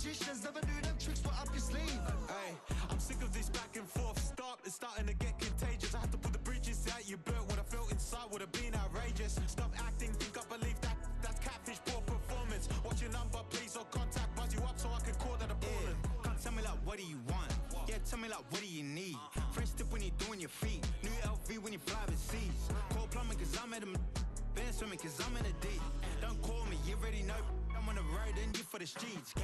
magicians never knew them tricks were up your sleeve. Hey, I'm sick of this back and forth. It's starting to get contagious. I have to put the bridges out you built. What I felt inside would have been outrageous. Stop acting, think I believe that's catfish, poor performance. What's your number, please, or contact, buzz you up so I can call that a ballin'. Can't tell me like, what do you want? Yeah, tell me like, what do you need? Fresh tip when you're doing your feet. New LV when you fly overseas. Call plumbing cause I'm at a band swimming cause I'm in a D. Don't call me, you already know. I'm on the road and you for the streets.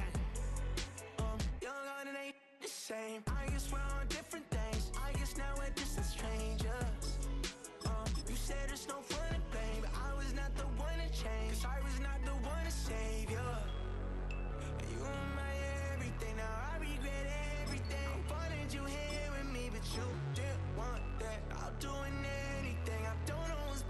Young on and ain't the same. I guess we're on different things. I guess now we're distant strangers. You said there's no fun to blame, but I was not the one to change. Cause I was not the one to save you. You were my everything, now I regret everything. I wanted you here with me, but you didn't want that. I'll do anything, I don't know what's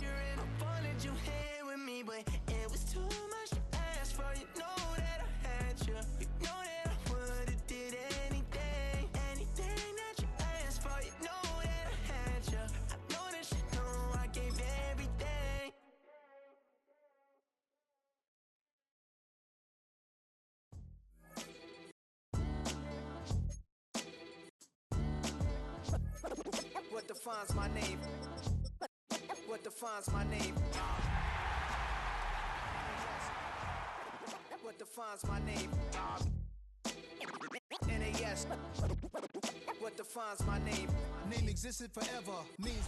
you're in. I wanted you here with me, but it was too much to ask for. You know that I had you. You know that I would've did anything that you asked for. You know that I had you. I know that you know I gave everything. What defines my name? What defines my name? What defines my name? NAS. What defines my name? Name existed forever, means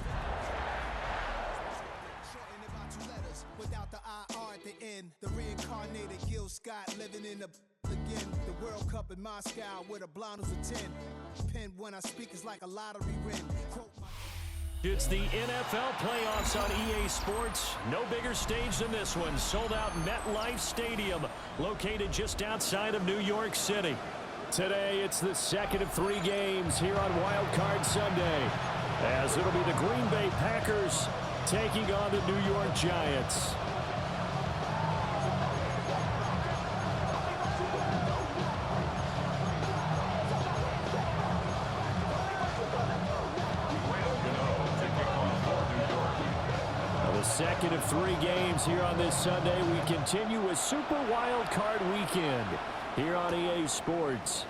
shortened by 2 letters, without the IR at the end. The reincarnated Gil Scott living in the again. The World Cup in Moscow where the blind was a 10. Pen when I speak is like a lottery win. Quote my It's the NFL playoffs on EA Sports. No bigger stage than this one. Sold out MetLife Stadium, located just outside of New York City. Today, it's the second of 3 games here on Wildcard Sunday, as it'll be the Green Bay Packers taking on the New York Giants. Second of 3 games here on this Sunday. We continue with Super Wild Card Weekend here on EA Sports.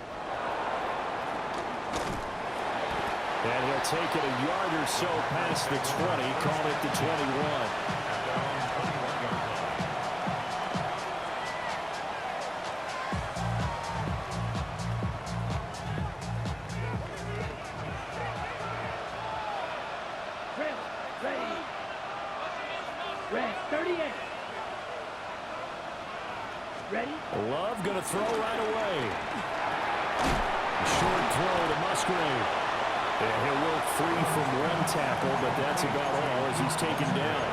And he'll take it a yard or so past the 20, call it the 21. Love going to throw right away. Short throw to Musgrave. And he'll work free from one tackle, but that's about all as he's taken down.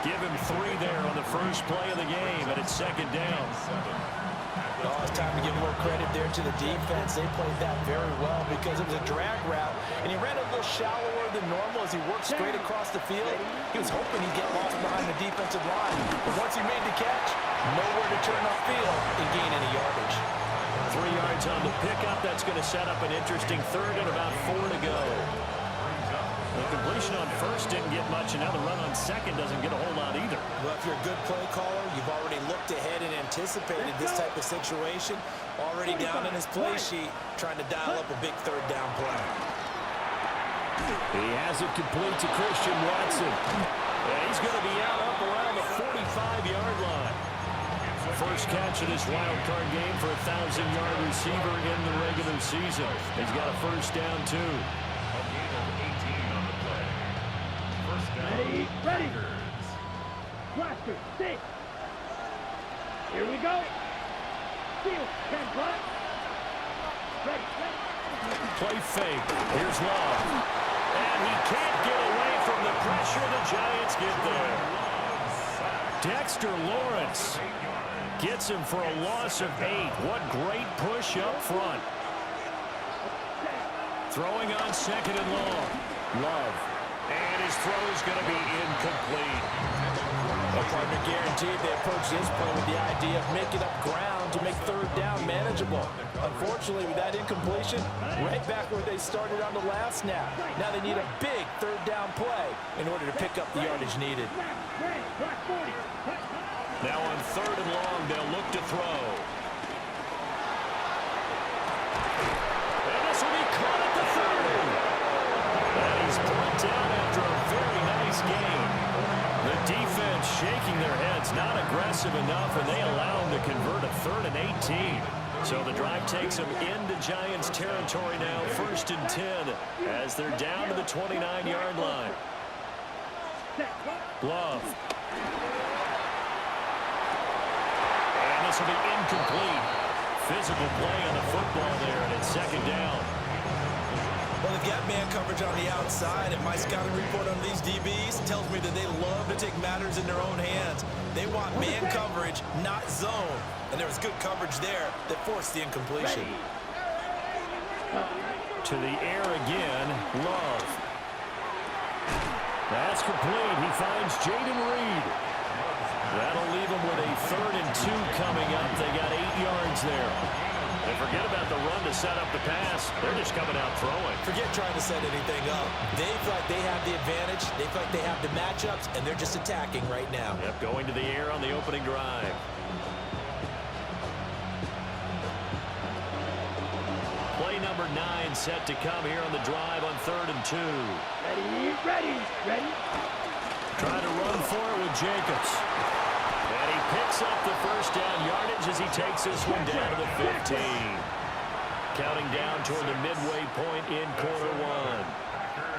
Give him 3 there on the first play of the game, and it's 2nd down. Oh, it's time to give more credit there to the defense. They played that very well because it was a drag route, and he ran a little shallower than normal as he worked straight across the field. He was hoping he'd get lost behind the defensive line, but once he made the catch, nowhere to turn upfield and gain any yardage. 3 yards on the pickup. That's going to set up an interesting 3rd and about 4 to go. The completion on first didn't get much, and now the run on second doesn't get a whole lot either. Well, if you're a good play caller, you've already looked ahead and anticipated this type of situation. Already down in his play sheet, trying to dial up a big 3rd down play. He has it complete to Christian Watson. And he's going to be out up around the 45-yard line. First catch of this wild card game for a 1,000-yard receiver in the regular season. He's got a first down, too. Ready. Blaster, 6. Here we go. Steal, 10 block. Ready. Play fake. Here's Love. And he can't get away from the pressure. The Giants get there. Dexter Lawrence gets him for a loss of 8. What great push up front. Throwing on 2nd and long. Love. And his throw is going to be incomplete. A partner guaranteed they approach this play with the idea of making up ground to make 3rd down manageable. Unfortunately, with that incompletion, right back where they started on the last snap. Now they need a big 3rd down play in order to pick up the yardage needed. Now on 3rd and long, they'll look to throw. defense shaking their heads, not aggressive enough, and they allow them to convert a 3rd and 18. So the drive takes them into Giants territory now, 1st and 10, as they're down to the 29-yard line. Glove. And this will be incomplete. Physical play on the football there, and it's 2nd down. Well, they've got man coverage on the outside, and my scouting report on these DBs tells me that they love to take matters in their own hands. They want man coverage, not zone. And there was good coverage there that forced the incompletion. To the air again, Love. That's complete. He finds Jaden Reed. That'll leave him with a 3rd and 2 coming up. They got 8 yards there. And forget about the run to set up the pass. They're just coming out throwing. Forget trying to set anything up. They feel like they have the advantage. They feel like they have the matchups, and they're just attacking right now. Yep, going to the air on the opening drive. Play number 9 set to come here on the drive on 3rd and 2. Ready. Trying to run for it with Jacobs. And he picks up the 1st down yardage as he takes this one down to the 15. Counting down toward the midway point in quarter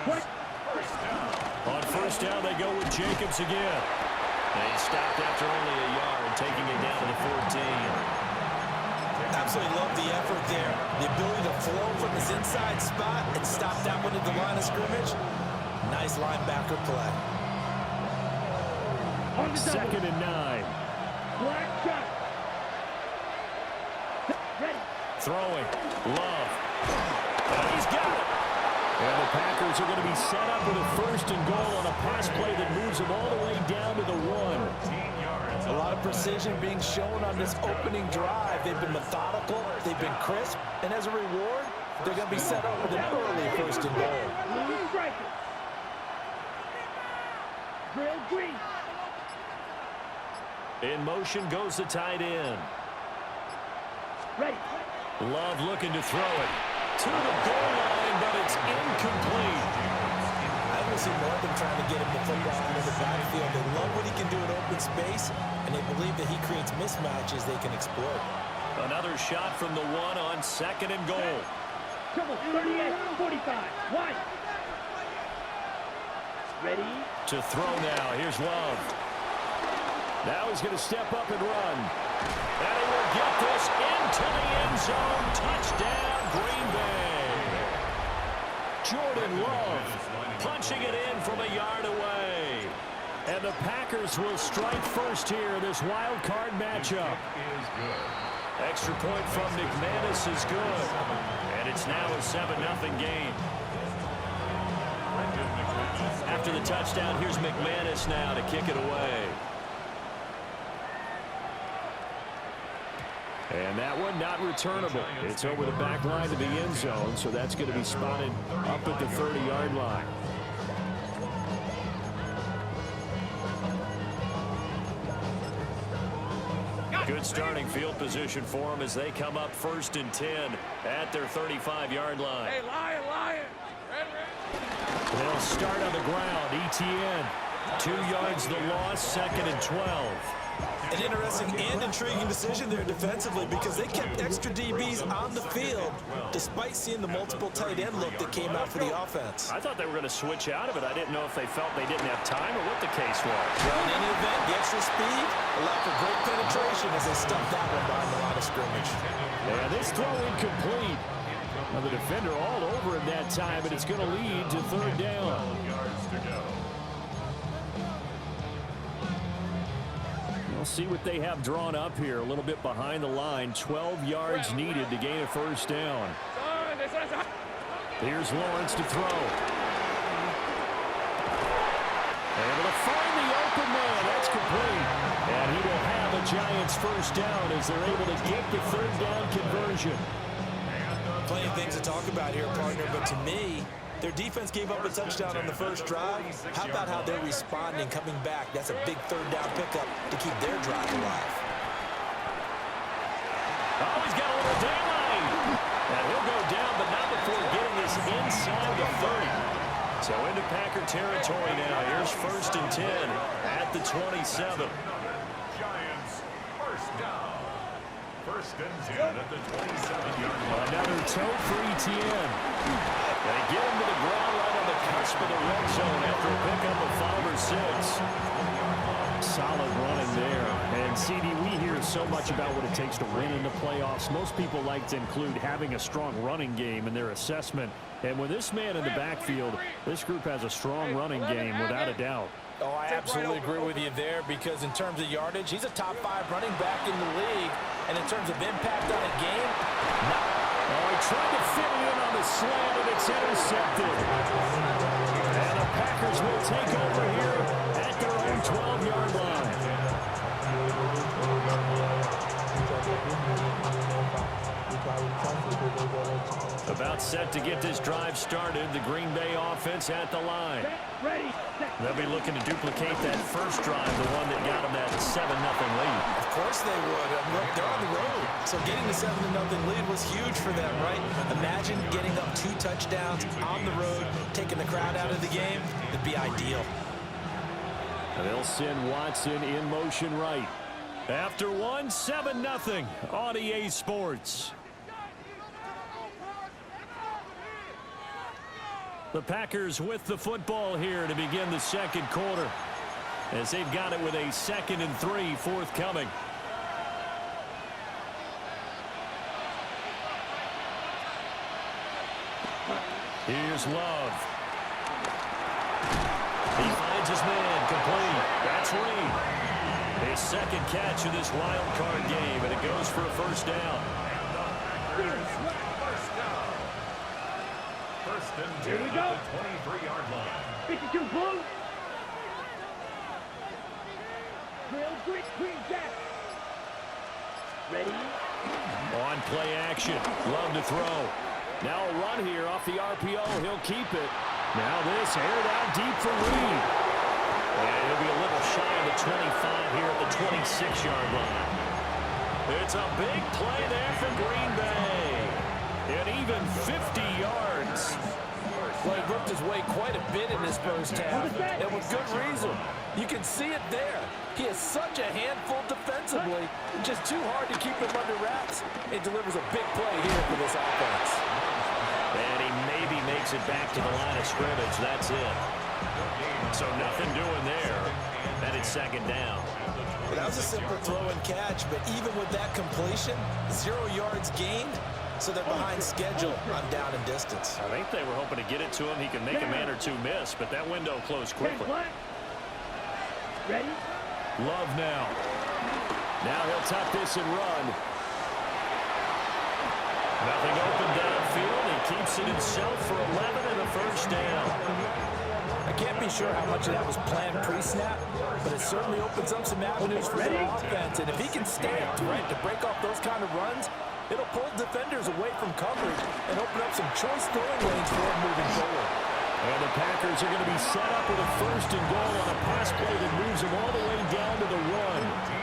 1. On 1st down, they go with Jacobs again. And he stopped after only a yard, taking it down to the 14. Absolutely love the effort there. The ability to flow from his inside spot and stop that one at the line of scrimmage. Nice linebacker play. 2nd and 9. Black shot. Ready. Throwing. Love. And he's got it. And the Packers are going to be set up with a 1st and goal on a pass play that moves them all the way down to the 1. A lot of precision being shown on this opening drive. They've been methodical. They've been crisp. And as a reward, they're going to be set up with an early 1st and goal. Blue striker. Drill green. In motion goes the tight end. Ready. Love looking to throw it to the goal line, but it's incomplete. I will see more of them trying to get him the football out of the backfield. They love what he can do in open space, and they believe that he creates mismatches they can exploit. Another shot from the 1 on 2nd and goal. Trouble 38, 45. Wide. Ready. To throw now. Here's Love. Now he's going to step up and run. And he will get this into the end zone. Touchdown, Green Bay. Jordan Love punching it in from a yard away. And the Packers will strike first here in this wild card matchup. Extra point from McManus is good. And it's now a 7-0 game. After the touchdown, here's McManus now to kick it away. And that one not returnable. It's over the back line to the end zone, so that's going to be spotted up at the 30-yard line. Good starting field position for them as they come up 1st and 10 at their 35-yard line. Hey, Lion. They'll start on the ground. ETN, 2 yards the loss, 2nd and 12. An interesting and intriguing decision there defensively because they kept extra DBs on the field despite seeing the multiple tight end look that came out for the offense. I thought they were going to switch out of it. I didn't know if they felt they didn't have time or what the case was. Well, in any event, the extra speed allowed for great penetration as they stuffed that one behind the line of scrimmage. Yeah, this throw incomplete. Now the defender all over him that time, and it's going to lead to 3rd down. We'll see what they have drawn up here. A little bit behind the line. 12 yards needed to gain a 1st down. Here's Lawrence to throw. Able to find the open man. That's complete. And he will have a Giants 1st down as they're able to get the 3rd down conversion. Plenty of things to talk about here, partner, but to me, their defense gave up a touchdown on the 1st drive. How about how they're responding, coming back? That's a big 3rd down pickup to keep their drive alive. Oh, he's got a little daylight. And he'll go down, but not before getting this inside the 30. So So into Packer territory now. Here's 1st and 10 at the 27. Giants, first down. 1st and 10 at the 27-yard line. Another toe for ETN. They get him to the ground right on the cusp of the red zone after a pickup of 5 or 6. Solid running there. And CD, we hear so much about what it takes to win in the playoffs. Most people like to include having a strong running game in their assessment. And with this man in the backfield, this group has a strong running game without a doubt. Oh, I absolutely agree with you there, because in terms of yardage, he's a top 5 running back in the league. And in terms of impact on a game, no. Oh, he tried to fit it in on the slant, and it's intercepted. And the Packers will take over here at their own 12-yard line. About set to get this drive started. The Green Bay offense at the line. They'll be looking to duplicate that first drive, the one that got them that 7-0 lead. Of course they would. Look, they're on the road. So getting the 7-0 lead was huge for them, right? Imagine getting up 2 touchdowns on the road, taking the crowd out of the game. It'd be ideal. And they'll send Watson in motion right. After 7-0 on EA Sports. The Packers with the football here to begin the second quarter, as they've got it with a 2nd and 3 forthcoming. Here's Love. He finds his man, complete. That's Reed. His 2nd catch of this wild card game, and it goes for a 1st down. Here we go. 23-yard line. 52 blue. Drill, green, jack. Ready? On play action. Love to throw. Now a run here off the RPO. He'll keep it. Now this aired out deep for Reed. And he'll be a little shy of the 25 here at the 26-yard line. It's a big play there for Green Bay. And even 50 yards. Well, he worked his way quite a bit in this first half, and with good reason. You can see it there. He is such a handful defensively, just too hard to keep him under wraps. It delivers a big play here for this offense. And he maybe makes it back to the line of scrimmage. That's it. So nothing doing there. And it's 2nd down. Well, that was a simple throw and catch, but even with that completion, 0 yards gained. So they're behind schedule on down and distance. I think they were hoping to get it to him. He can make a man or 2 miss, but that window closed quickly. Ready? Love now. Now he'll tuck this and run. Nothing open downfield. He keeps it himself for 11 and a 1st down. I can't be sure how much of that was planned pre-snap, but it certainly opens up some avenues for the offense. And if he can stay right to break off those kind of runs, it'll pull defenders away from coverage and open up some choice throwing lanes for him moving forward. And the Packers are going to be set up with a 1st and goal on a pass play that moves them all the way down to the 1.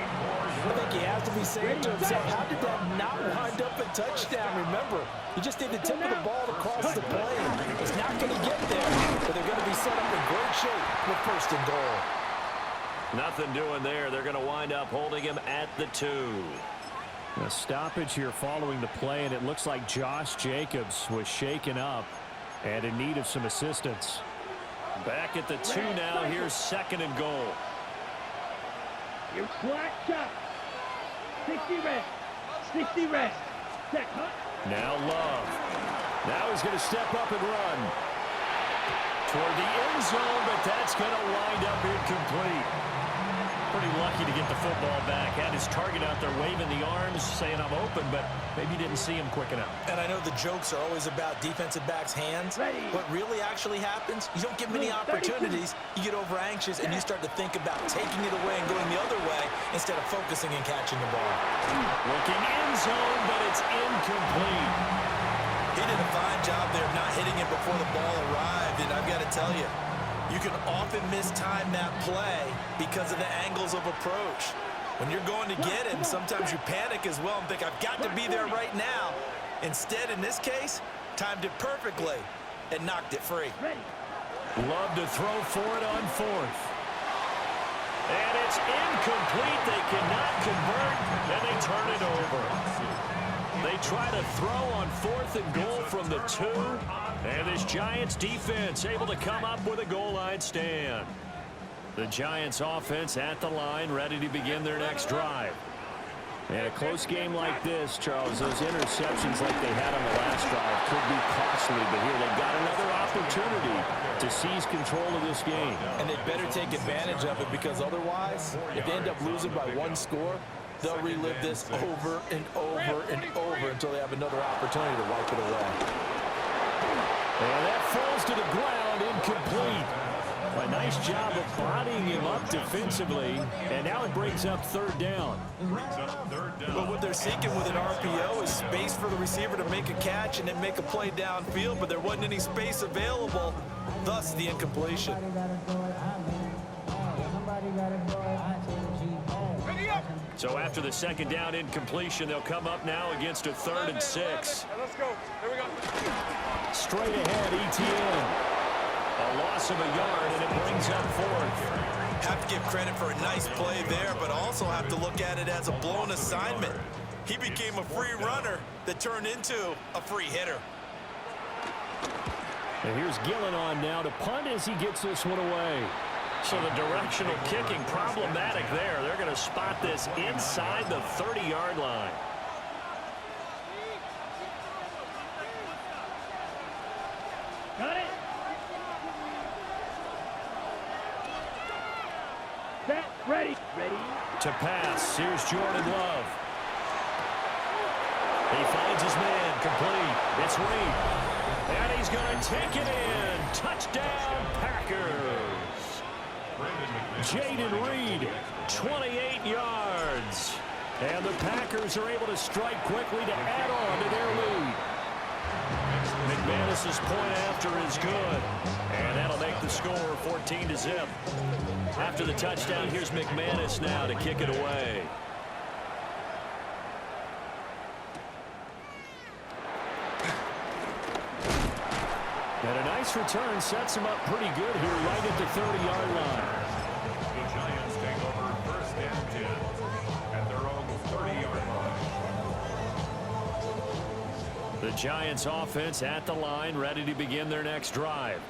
I think he has to be saying to himself, how did that not wind up a touchdown? Remember, you just need the tip of the ball to cross the plane. It's not going to get there, but they're going to be set up in great shape with 1st and goal. Nothing doing there. They're going to wind up holding him at the 2. A stoppage here following the play, and it looks like Josh Jacobs was shaken up and in need of some assistance. Back at the 2 now. Here's 2nd and goal. Your slack shot. 60 rest. 60 rest. Set, huh? Now Love. Now he's going to step up and run toward the end zone, but that's going to wind up incomplete. Pretty lucky to get the football back. Had his target out there waving the arms, saying I'm open, but maybe didn't see him quick enough. And I know the jokes are always about defensive backs' hands. What really actually happens, you don't get many opportunities. You get over anxious, and you start to think about taking it away and going the other way instead of focusing and catching the ball. Looking end zone, but it's incomplete. He did a fine job there of not hitting it before the ball arrived, and I've got to tell you, you can often mistime that play because of the angles of approach. When you're going to get him, sometimes you panic as well and think, I've got to be there right now. Instead, in this case, timed it perfectly and knocked it free. Love to throw for it on fourth. And it's incomplete. They cannot convert, and they turn it over. They try to throw on 4th and goal from the 2, and this Giants defense able to come up with a goal line stand. The Giants offense at the line, ready to begin their next drive. And a close game like this, Charles, those interceptions like they had on the last drive could be costly, but here they've got another opportunity to seize control of this game. And they better take advantage of it, because otherwise, if they end up losing by 1 score, they'll relive this over and over and over until they have another opportunity to wipe it away. And that falls to the ground, incomplete. A nice job of bodying him up defensively, and now it brings up 3rd down. But what they're seeking with an RPO is space for the receiver to make a catch and then make a play downfield, but there wasn't any space available, thus the incompletion. So after the 2nd down incompletion, they'll come up now against a 3rd and 6. Let's go. Here we go. Straight ahead, ETN. A loss of a yard, and it brings up 4th. Have to give credit for a nice play there, but also have to look at it as a blown assignment. He became a free runner that turned into a free hitter. And here's Gillen on now to punt as he gets this one away. So the directional kicking problematic there. They're going to spot this inside the 30-yard line. Got it. Set, ready. Ready. To pass, here's Jordan Love. He finds his man, complete. It's Reed. And he's going to take it in. Touchdown, Packers. Jaden Reed, 28 yards. And the Packers are able to strike quickly to add on to their lead. McManus's point after is good. And that'll make the score 14-0. After the touchdown, here's McManus now to kick it away. And a nice return sets him up pretty good here right at the 30-yard line. The Giants take over 1st and 10 at their own 30-yard line. The Giants offense at the line, ready to begin their next drive.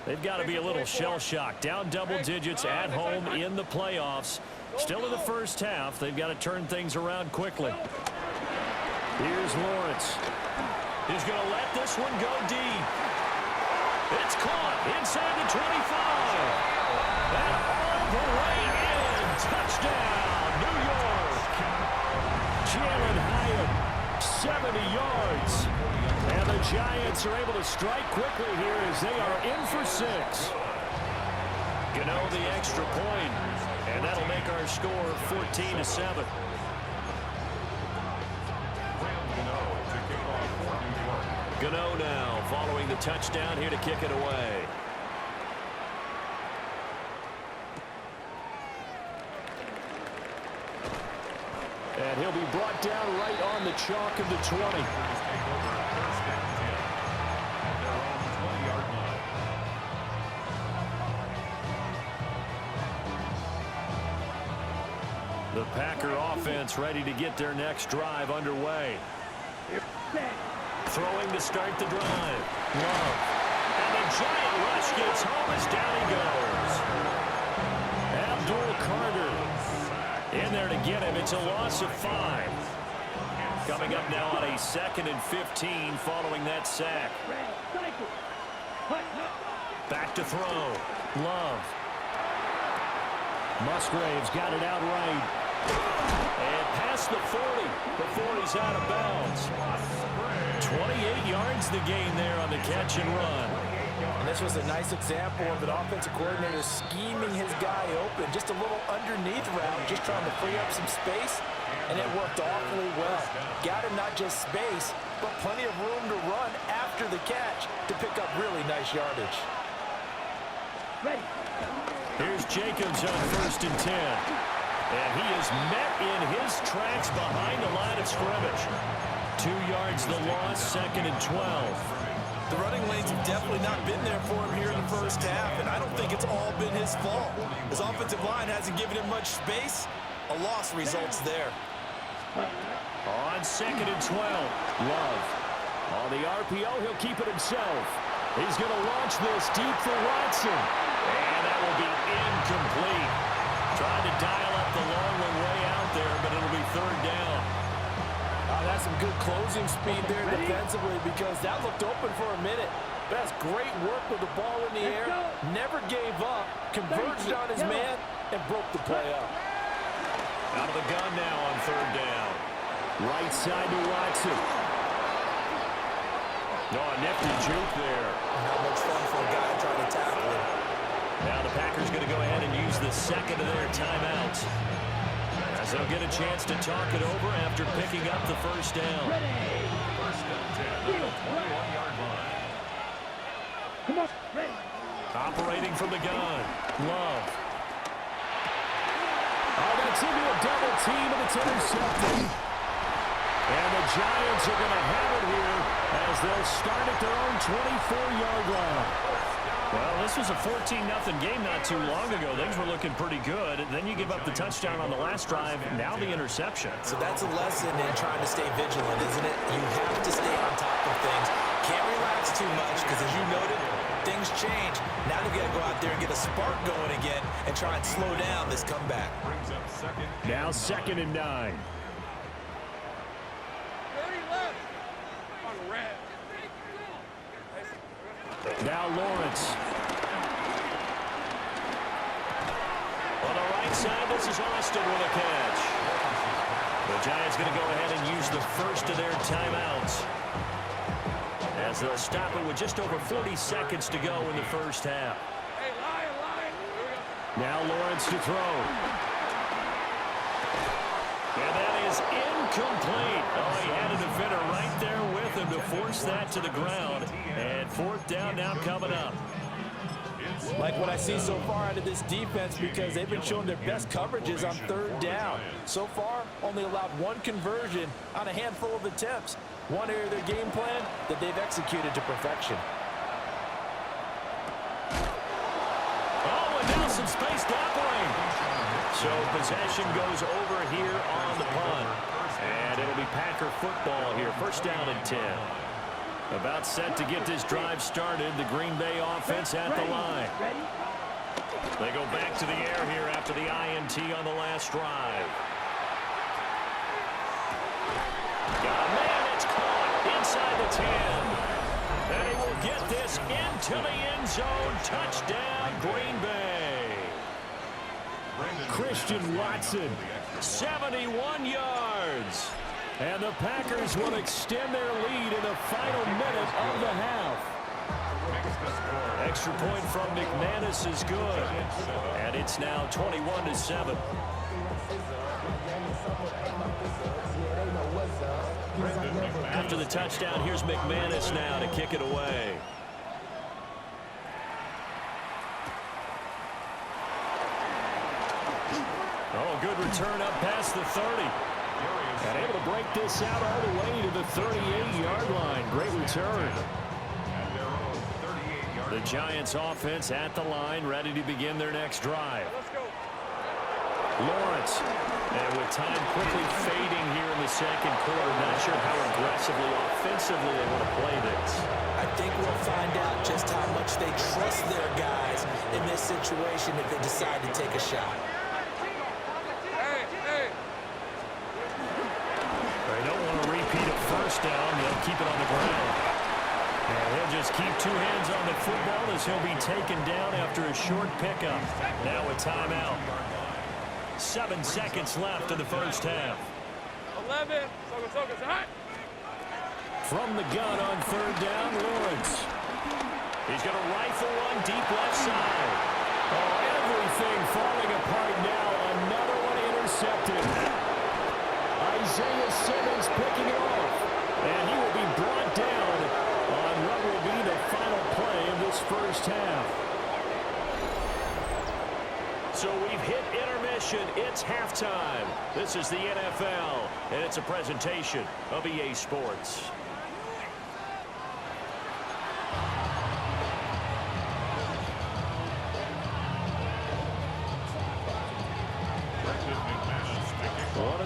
They've got to be a little shell-shocked. Down double digits at home in the playoffs. Still in the first half. They've got to turn things around quickly. Here's Lawrence. He's going to let this one go deep. It's caught inside the 25. And all the way in. Touchdown, New York. Jalen Hyatt, 70 yards. And the Giants are able to strike quickly here as they are in for 6. Gano the extra point, and that'll make our score 14-7. Gano now following the touchdown here to kick it away. And he'll be brought down right on the chalk of the 20. The Packer offense ready to get their next drive underway. Throwing to start the drive. Love. And the giant rush gets home as down he goes. Abdul Carter in there to get him. It's a loss of 5. Coming up now on a 2nd and 15 following that sack. Back to throw. Love. Musgrave's got it out right. And past the 40 before he's out of bounds. 28 yards the gain there on the catch and run. And this was a nice example of an offensive coordinator scheming his guy open. Just a little underneath route, just trying to free up some space. And it worked awfully well. Got him not just space, but plenty of room to run after the catch to pick up really nice yardage. Ready. Here's Jacobs on 1st and 10. And he is met in his tracks behind the line of scrimmage. 2 yards the loss, 2nd and 12. The running lanes have definitely not been there for him here in the first half, and I don't think it's all been his fault. His offensive line hasn't given him much space. A loss results there. On 2nd and 12, Love. On the RPO, he'll keep it himself. He's going to launch this deep for Watson. And that will be incomplete. Trying to dial up the long one way out there, but it'll be 3rd down. That's some good closing speed there defensively because that looked open for a minute. That's great work with the ball in the air. Never gave up, converged on his man, and broke the play up. Out of the gun now on 3rd down. Right side to Watson. No, a nifty juke there. Not much fun for a guy trying to tackle him. Now the Packers going to go ahead and use the 2nd of their timeouts, as they'll get a chance to talk it over after picking up the 1st down. 1st and 10 at the 21-yard line. Come on, ready. Operating from the gun, Love. Oh, that's into a double team, and it's intercepted. And the Giants are going to have it here as they'll start at their own 24-yard line. Well, this was a 14-0 game not too long ago. Things were looking pretty good. Then you give up the touchdown on the last drive. Now the interception. So that's a lesson in trying to stay vigilant, isn't it? You have to stay on top of things. Can't relax too much because, as you noted, things change. Now they've got to go out there and get a spark going again and try and slow down this comeback. Now 2nd and 9. Now Lawrence. On the right side, this is Austin with a catch. The Giants going to go ahead and use the 1st of their timeouts, as they'll stop it with just over 40 seconds to go in the 1st half. Now Lawrence to throw. And that is incomplete. Oh, he had a defender right there with him to force that to the ground. And 4th down now coming up. Like what I see so far out of this defense, because they've been showing their best coverages on 3rd down. So far, only allowed 1 conversion on a handful of attempts. One area of their game plan that they've executed to perfection. Oh, and now some space to operate. So possession goes over here on the punt. And it'll be Packer football here. 1st down and 10. About set to get this drive started. The Green Bay offense at the line. They go back to the air here after the INT on the last drive. Man, it's caught inside the 10. And he will get this into the end zone. Touchdown, Green Bay. Christian Watson, 71 yards. And the Packers will extend their lead in the final minute of the half. Extra point from McManus is good. And it's now 21-7. After the touchdown, here's McManus now to kick it away. Oh, good return up past the 30. And able to break this out all the way to the 38-yard line. Great return. The Giants offense at the line, ready to begin their next drive. Lawrence. And with time quickly fading here in the 2nd quarter, not sure how aggressively, offensively they want to play this. I think we'll find out just how much they trust their guys in this situation if they decide to take a shot. They don't want to repeat a 1st down. They'll keep it on the ground. And he'll just keep 2 hands on the football as he'll be taken down after a short pickup. Now a timeout. 7 seconds left in the 1st half. 11. From the gun on 3rd down, Lawrence. He's going to rifle one deep left side. Oh, everything falling apart now. Another one intercepted. Isaiah Simmons picking it off. And he will be brought down on what will be the final play of this 1st half. So we've hit intermission. It's halftime. This is the NFL, and it's a presentation of EA Sports.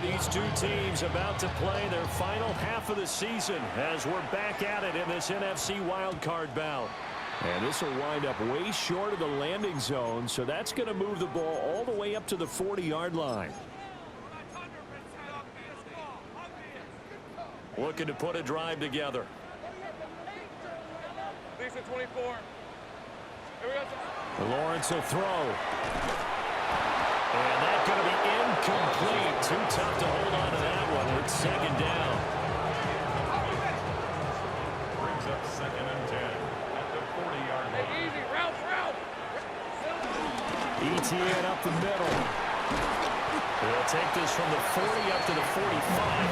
These two teams about to play their final half of the season as we're back at it in this NFC wildcard bout. And this will wind up way short of the landing zone, so that's going to move the ball all the way up to the 40-yard line. Looking to put a drive together. Decent 24. Here we go. Lawrence will throw. And that's going to be incomplete. Too tough to hold on to that one. It's second down. Brings up 2nd and 10 at the 40-yard line. Hey, easy. Route. ETN up the middle. They'll take this from the 40 up to the 45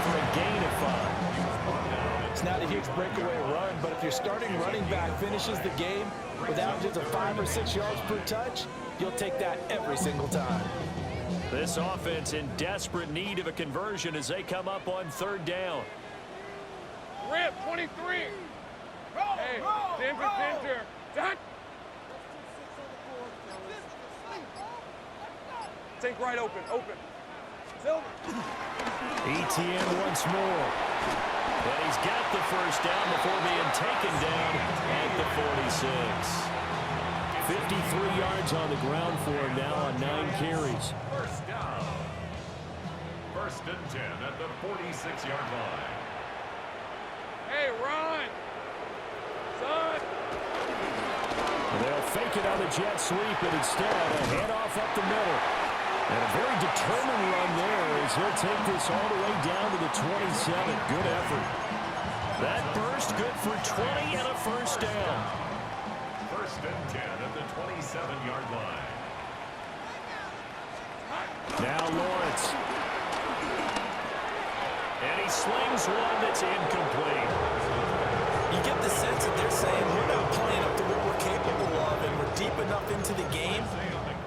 for a gain of 5. It's not a huge breakaway run, but if your starting running back finishes the game with averages of 5 or 6 yards per touch, you'll take that every single time. This offense in desperate need of a conversion as they come up on 3rd down. Rip, 23. Hey, Ginger. Done. Take right open. ETN once more. But he's got the first down before being taken down at the 46. 53 yards on the ground for him now on 9 carries. First down. 1st and 10 at the 46-yard line. Hey, run. Son. They'll fake it on the jet sweep, and instead a handoff up the middle. And a very determined run there as he'll take this all the way down to the 27. Good effort. That burst good for 20 and a first down. 1st and 10 at the 27-yard line. Now Lawrence. And he slings one that's incomplete. You get the sense that they're saying we're not playing up to what we're capable of, and we're deep enough into the game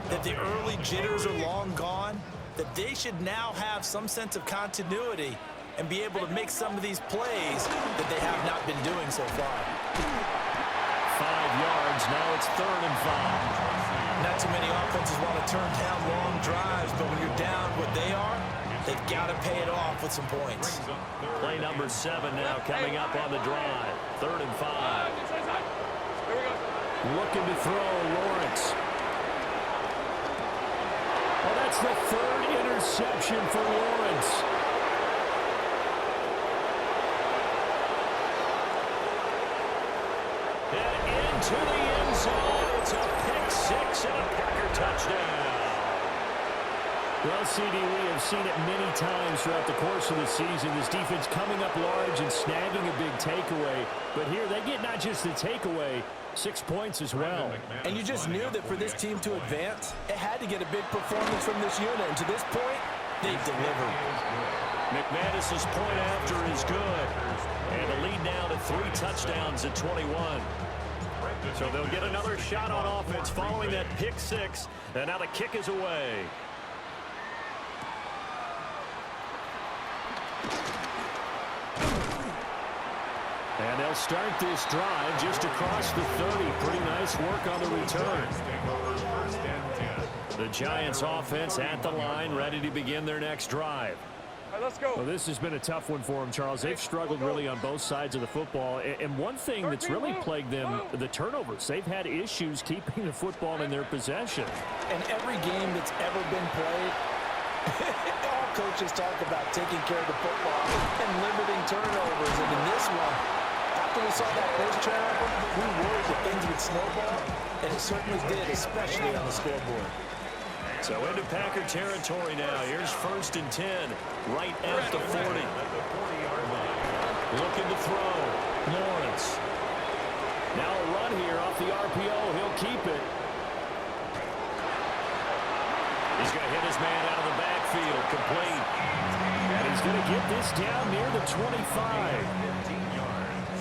that the early jitters are long gone, that they should now have some sense of continuity and be able to make some of these plays that they have not been doing so far. 5 yards, now it's 3rd and 5. Not too many offenses want to turn down long drives, but when you're down what they are, they've got to pay it off with some points. Play number 7 now coming up on the drive. 3rd and 5. Here we go. Looking to throw, Lawrence. Oh, that's the 3rd interception for Lawrence. And into the end zone. It's a pick 6 and a Packer touchdown. Well, CD, we have seen it many times throughout the course of the season. This defense coming up large and snagging a big takeaway. But here they get not just the takeaway, 6 points as well. And you just knew that for this team to advance, it had to get a big performance from this unit. And to this point, they've delivered. McManus's point after is good. And the lead now to 3 touchdowns at 21. So they'll get another shot on offense following that pick 6. And now the kick is away. And they'll start this drive just across the 30. Pretty nice work on the return. The Giants offense at the line, ready to begin their next drive. All right, let's go. Well, this has been a tough one for them, Charles. They've struggled really on both sides of the football. And one thing that's really plagued them, the turnovers. They've had issues keeping the football in their possession. And every game that's ever been played, all coaches talk about taking care of the football and limiting turnovers. And in this one, after we saw that first turnover, we worried that things would snowball, and it certainly did, especially on the scoreboard. So into Packer territory now. Here's 1st and 10, right at the 40. Looking to throw. Lawrence. Now a run here off the RPO. He'll keep it. He's going to hit his man out of the backfield. Complete. And he's going to get this down near the 25. 15 yards.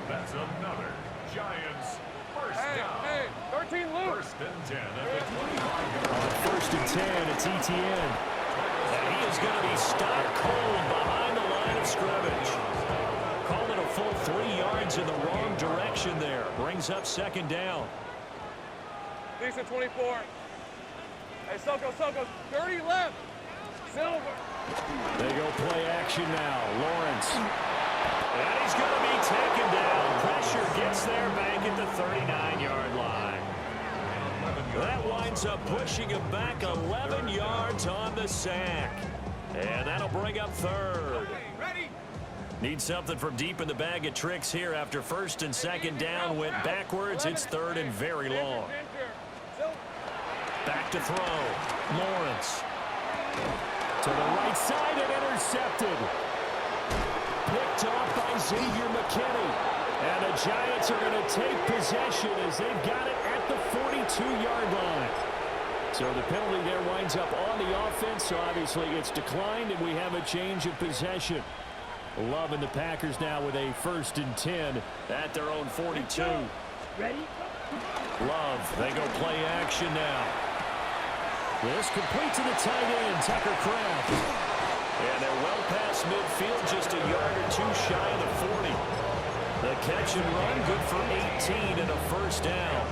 That's another Giants first down. Hey, 13 loose. 1st and 10 at the 25-yard line. 1st and 10, it's ETN. And he is going to be stopped cold behind the line of scrimmage. Called it a full 3 yards in the wrong direction there. Brings up 2nd down. Decent 24. Hey, Soko, 30 left. They go play action now. Lawrence. And he's going to be taken down. Pressure gets there back at the 39-yard line. That winds up pushing him back 11 yards on the sack. And that'll bring up third. Need something from deep in the bag of tricks here after first and second down went backwards. It's third and very long. Back to throw. Lawrence. To the right side and intercepted. Picked off by Xavier McKinney. And the Giants are going to take possession as they've got it at the 42-yard line. So the penalty there winds up on the offense. So obviously it's declined and we have a change of possession. Love and the Packers now with a 1st and 10 at their own 42. Ready? Love, they go play action now. This complete to the tight end, Tucker Kraft. And they're well past midfield, just a yard or two shy of the 40. The catch and run, good for 18 and a first down.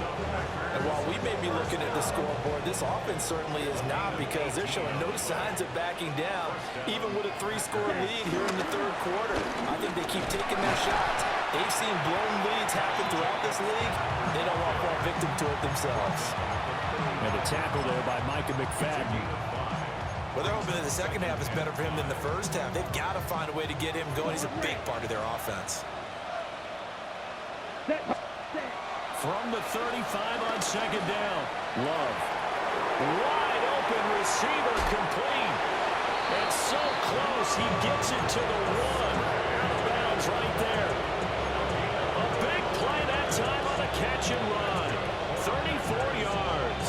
And while we may be looking at the scoreboard, this offense certainly is not, because they're showing no signs of backing down, even with a 3-score lead here in the third quarter. I think they keep taking their shots. They've seen blown leads happen throughout this league. They don't want to fall victim to it themselves. And a tackle there by Micah McFadden. Well, they're hoping that the second half is better for him than the first half. They've got to find a way to get him going. He's a big part of their offense. From the 35 on second down. Love. Wide open receiver, complete. And so close, he gets it to the 1. Out of bounds right there. A big play that time on a catch and run. 34 yards.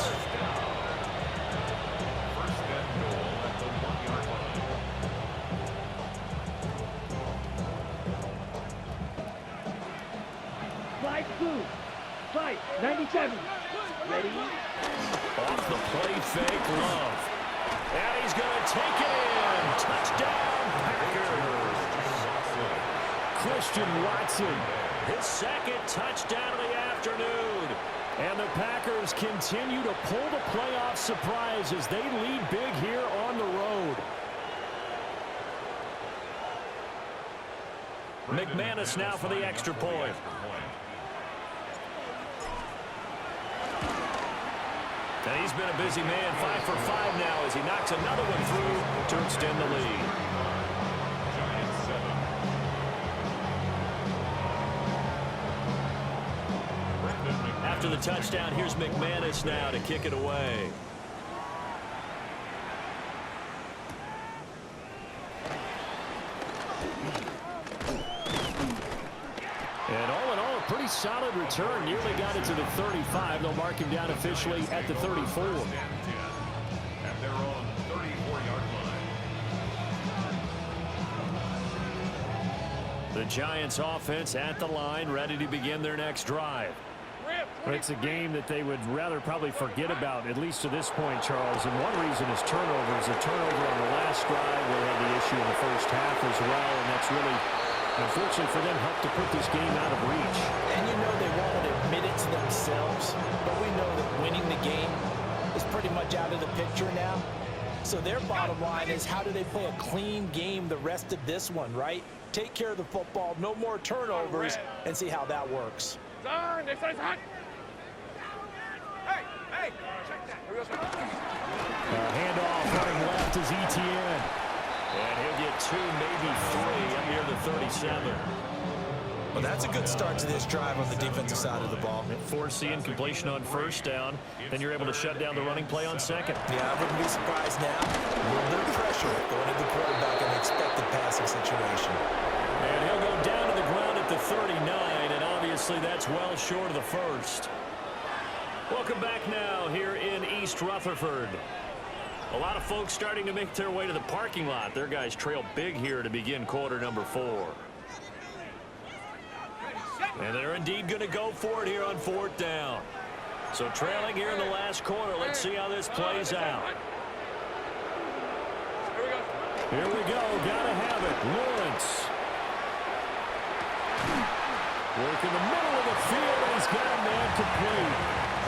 First and goal at the 1-yard line. Flight blue. Flight 97. Ready? Off the play fake, Love. And he's going to take it in. Touchdown, Packers. Christian Watson, his second touchdown of the afternoon. And the Packers continue to pull the playoff surprise as they lead big here on the road. McManus now for the extra point. And he's been a busy man, 5 for 5 now as he knocks another one through to extend the lead. Giants 7. After the touchdown, here's McManus now to kick it away. And all in all, a pretty solid return. Nearly got it to the 35. They'll mark him down officially at the 34. At their own 34-yard line. The Giants offense at the line, ready to begin their next drive. It's a game that they would rather probably forget about, at least to this point, Charles. And one reason is turnovers. A turnover on the last drive. They had the issue in the first half as well, and that's really, unfortunately for them, helped to put this game out of reach. And you know they won't admit it to themselves, but we know that winning the game is pretty much out of the picture now. So their bottom line is, how do they play a clean game the rest of this one, right? Take care of the football, no more turnovers, and see how that works. Handoff running left is Etienne. And he'll get 2, maybe 3 up near the 37. Well, that's a good start to this drive on the defensive side of the ball. Forcing completion on first down. Then you're able to shut down the running play on second. Yeah, I wouldn't be surprised now. A little bit of pressure going at the quarterback in the expected passing situation. And he'll go down to the ground at the 39, and obviously that's well short of the first. Welcome back now here in East Rutherford. A lot of folks starting to make their way to the parking lot. Their guys trail big here to begin quarter number 4. And they're indeed going to go for it here on 4th down. So trailing here in the last quarter. Let's see how this plays out. Here we go. Gotta have it. Lawrence. Work in the middle of the field, and he's got a man complete.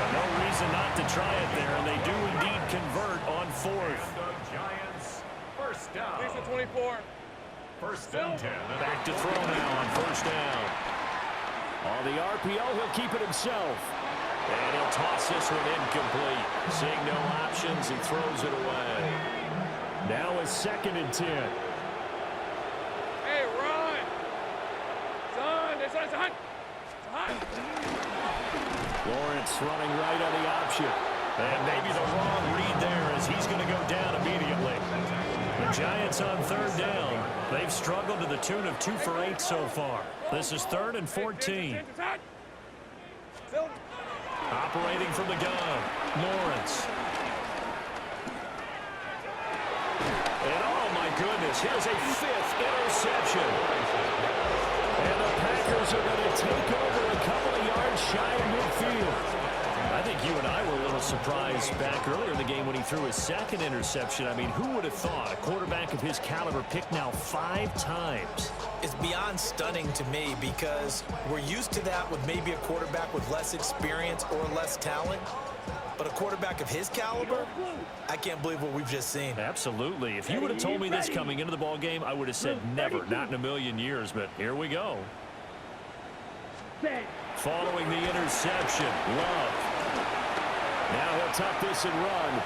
No reason not to try it there, and they do indeed convert on 4th. The Giants First down. Lisa 24. First and 10. Back to throw now on first down. On the RPO, he'll keep it himself. And he'll toss this one incomplete. Seeing no options, he throws it away. Now a 2nd and 10. Hey, run! Son, it's hot. It's hot. Lawrence running right on the option. And maybe the wrong read there as he's going to go down immediately. The Giants on 3rd down. They've struggled to the tune of 2 for 8 so far. This is 3rd and 14. Operating from the gun, Lawrence. And oh my goodness, here's a 5th interception. And the Packers are going to take over a couple of yards shy of midfield. I think you and I were a little surprised back earlier in the game when he threw his 2nd interception. I mean, who would have thought a quarterback of his caliber picked now 5 times? It's beyond stunning to me because we're used to that with maybe a quarterback with less experience or less talent. But a quarterback of his caliber, I can't believe what we've just seen. Absolutely. If you would have told me this coming into the ball game, I would have said never, not in a million years. But here we go. Following the interception, Love. Now he'll tuck this and run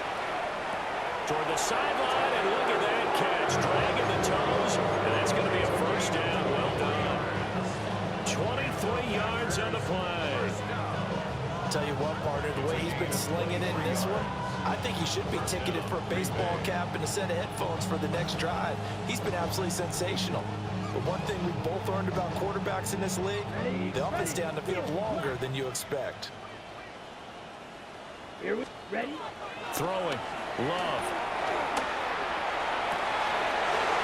toward the sideline, and look at that catch, dragging the toes, and that's going to be a first down. Well done. 23 yards on the play. Tell you what, partner, the way he's been slinging in this one, I think he should be ticketed for a baseball cap and a set of headphones for the next drive. He's been absolutely sensational. But one thing we've both learned about quarterbacks in this league, they often stay on the field longer than you expect. Here we ready? Throwing. Love.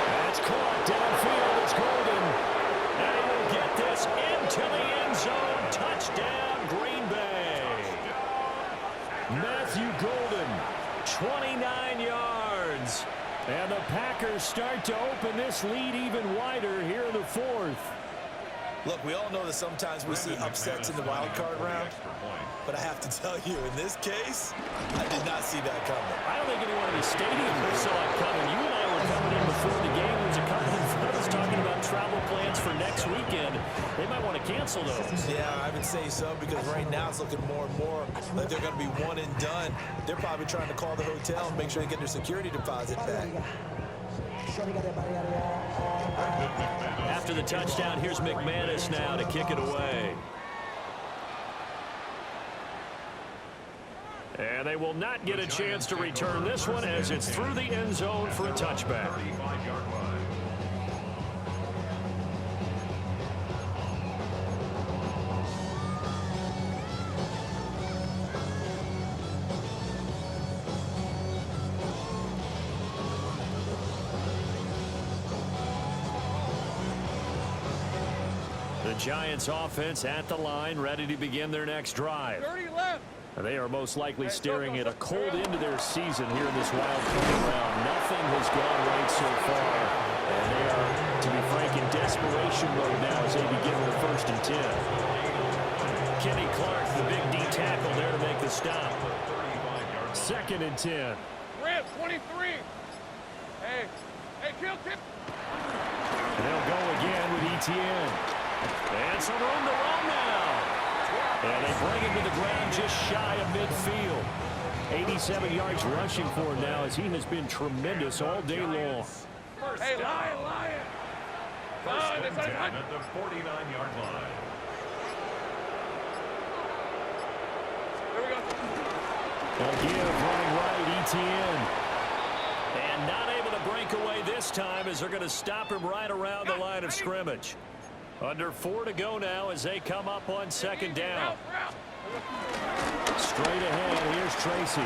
That's caught downfield. It's Golden. And he will get this into the end zone. Touchdown, Green Bay. Matthew Golden, 29 yards. And the Packers start to open this lead even wider here in the 4th. Look, we all know that sometimes we see upsets in the wild card round, but I have to tell you, in this case, I did not see that coming. I don't think anyone in the stadium saw it coming. You and I were coming in before the game. There's a couple of us talking about travel plans for next weekend. They might want to cancel those. Yeah, I would say so, because right now it's looking more and more like they're going to be one and done. They're probably trying to call the hotel and make sure they get their security deposit back. After the touchdown, here's McManus now to kick it away. And they will not get a chance to return this one as it's through the end zone for a touchback. The Giants offense at the line, ready to begin their next drive. 30 left. They are most likely staring at a cold end to their season here in this wild card round. Nothing has gone right so far. And they are, to be frank, in desperation mode now as they begin with 1st and 10. Kenny Clark, the big D tackle there to make the stop. 2nd and 10. Rip, 23. Hey, kill. And they'll go again with ETN. And some room to run now. And they bring him to the ground just shy of midfield. 87 yards rushing for him now as he has been tremendous all day long. Hey, Lion. First and 10 at the 49-yard line. Here we go. Again, running right, ETN. And not able to break away this time as they're going to stop him right around the line of scrimmage. Under 4 to go now as they come up on 2nd down. Straight ahead, here's Tracy.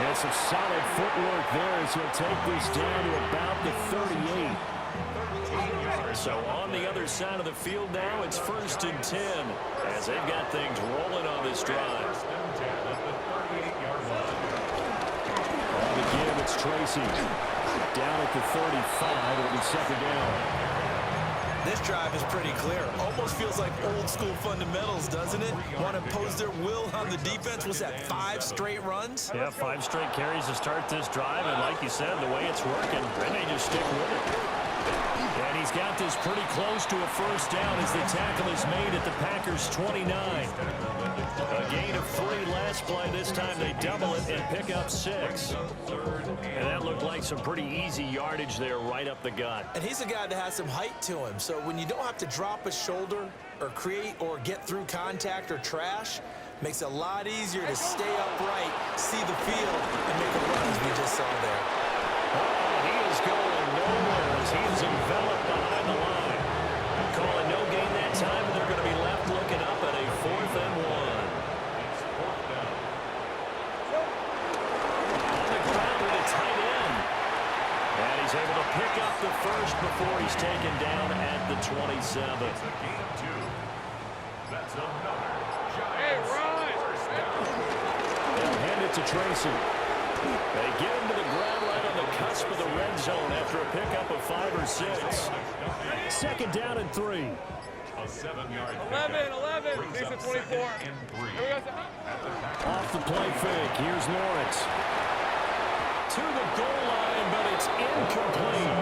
And some solid footwork there as he'll take this down to about the 38. So on the other side of the field now, it's 1st and 10 as they've got things rolling on this drive. On the give, it's Tracy. Down at the 35, it'll be 2nd down. This drive is pretty clear. Almost feels like old school fundamentals, doesn't it? Want to impose their will on the defense. Was that 5 straight runs? Yeah, 5 straight carries to start this drive, and like you said, the way it's working, then they just stick with it. And he's got this pretty close to a first down as the tackle is made at the Packers' 29. A gain of 3 last play. This time they double it and pick up 6. And that looked like some pretty easy yardage there right up the gut. And he's a guy that has some height to him. So when you don't have to drop a shoulder or create or get through contact or trash, makes it a lot easier to stay upright, see the field, and make a run as we just saw there. He is going nowhere as he is enveloped behind the line. Calling no gain that time, and they're going to be left looking up at a 4th and 1. On the ground with a tight end. And he's able to pick up the first before he's taken down at the 27. It's a gain of 2. That's another Hey, Giants run! first down. They'll hand it to Tracy. They get him to the ground right on the cusp of the red zone after a pickup of 5 or 6. 2nd down and 3. A 7-yard 11. These are 24. Here we go. Off the play fake. Here's Lawrence. To the goal line, but it's incomplete.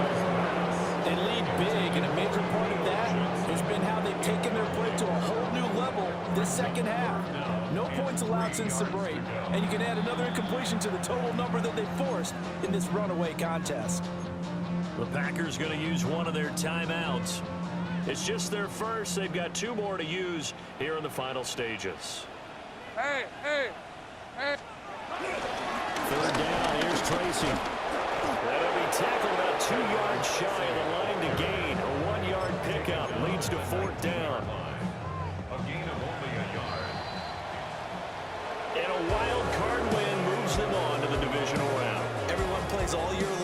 They lead big, and a major part of that has been how they've taken their play to a whole new level this second half. No points allowed since the break, and you can add another incompletion to the total number that they forced in this runaway contest. The Packers going to use one of their timeouts. It's just their first. They've got 2 more to use here in the final stages. Hey! 3rd down, here's Tracy. That'll be tackled about 2 yards shy of the line to gain. A 1-yard pickup leads to 4th down. A gain of only a yard. And a wild card win moves them on to the divisional round. Everyone plays all year long.